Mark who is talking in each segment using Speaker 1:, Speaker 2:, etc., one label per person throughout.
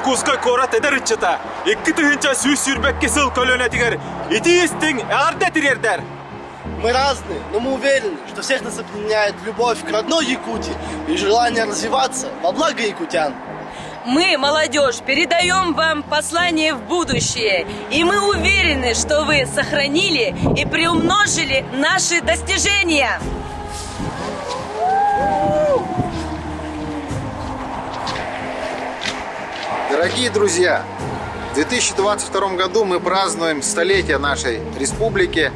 Speaker 1: Жукуска корат эдерчата. Икки тыгынча сүз сүрбекке сыл көлөнө тигер. Итиистиң арда тирердер.
Speaker 2: Мы разные, но мы уверены, что всех нас объединяет любовь к родной Якутии и желание развиваться во благо якутян.
Speaker 3: Мы, молодежь, передаем вам послание в будущее, и мы уверены, что вы сохранили и приумножили наши достижения.
Speaker 4: Дорогие друзья, в 2022 году мы празднуем столетие нашей республики,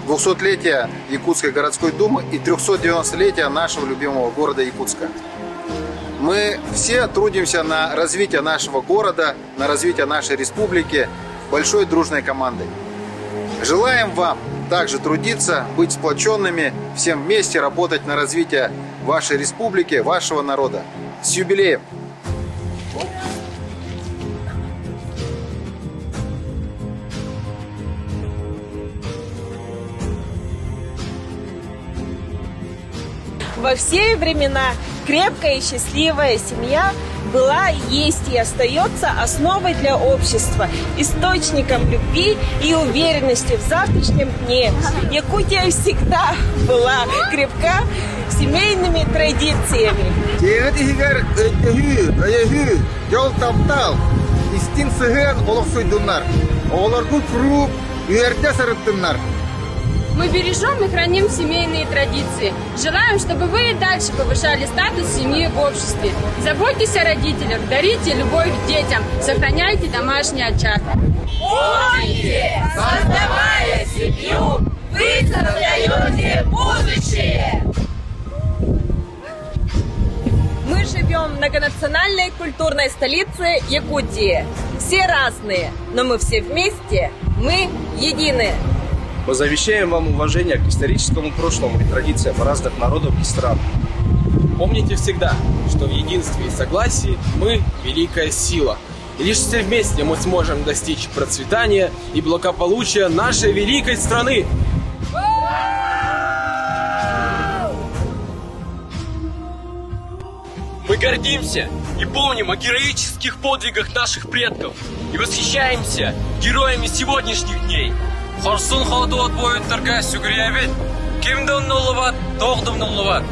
Speaker 4: 200-летие Якутской городской думы и 390-летие нашего любимого города Якутска. Мы все трудимся на развитие нашего города, на развитие нашей республики большой дружной командой. Желаем вам также трудиться, быть сплоченными, всем вместе работать на развитие вашей республики, вашего народа. С юбилеем!
Speaker 5: Во все времена крепкая и счастливая семья была, есть и остается основой для общества, источником любви и уверенности в завтрашнем дне. Якутия всегда была крепка семейными традициями.
Speaker 6: Мы бережем и храним семейные традиции. Желаем, чтобы вы и дальше повышали статус семьи в обществе. Заботьтесь о родителях, дарите любовь детям, сохраняйте домашний очаг.
Speaker 3: Помните, создавая семью, вы создаете будущее. Мы живем в многонациональной культурной столице Якутии. Все разные, но мы все вместе, мы едины.
Speaker 7: Мы завещаем вам уважение к историческому прошлому и традициям разных народов и стран.
Speaker 8: Помните всегда, что в единстве и согласии мы – великая сила. И лишь все вместе мы сможем достичь процветания и благополучия нашей великой страны.
Speaker 9: Мы гордимся и помним о героических подвигах наших предков и восхищаемся героями сегодняшних дней.
Speaker 10: Хорсун ходуот боюттарга сүгриябит, кимдон нулуват, тохдум нулуват.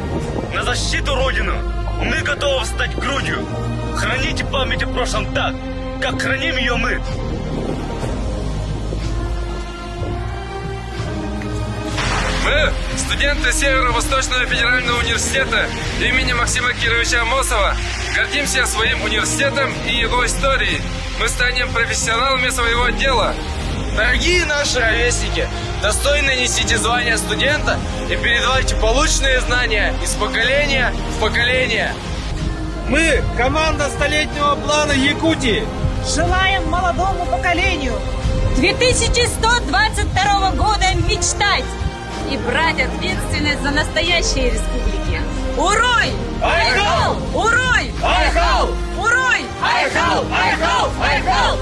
Speaker 9: На защиту Родины мы готовы встать грудью. Храните память о прошлом так, как храним ее мы.
Speaker 10: Мы, студенты Северо-Восточного федерального университета имени Максима Кировича Амосова, гордимся своим университетом и его историей. Мы станем профессионалами своего дела.
Speaker 8: Дорогие наши ровесники, достойно несите звание студента и передавайте полученные знания из поколения в поколение.
Speaker 1: Мы – команда столетнего плана Якутии.
Speaker 5: Желаем молодому поколению
Speaker 3: 2122 года мечтать и брать ответственность за настоящие республики. Урой! Айхал! Урой! Айхал! Урой! Айхал! Айхал! Айхал!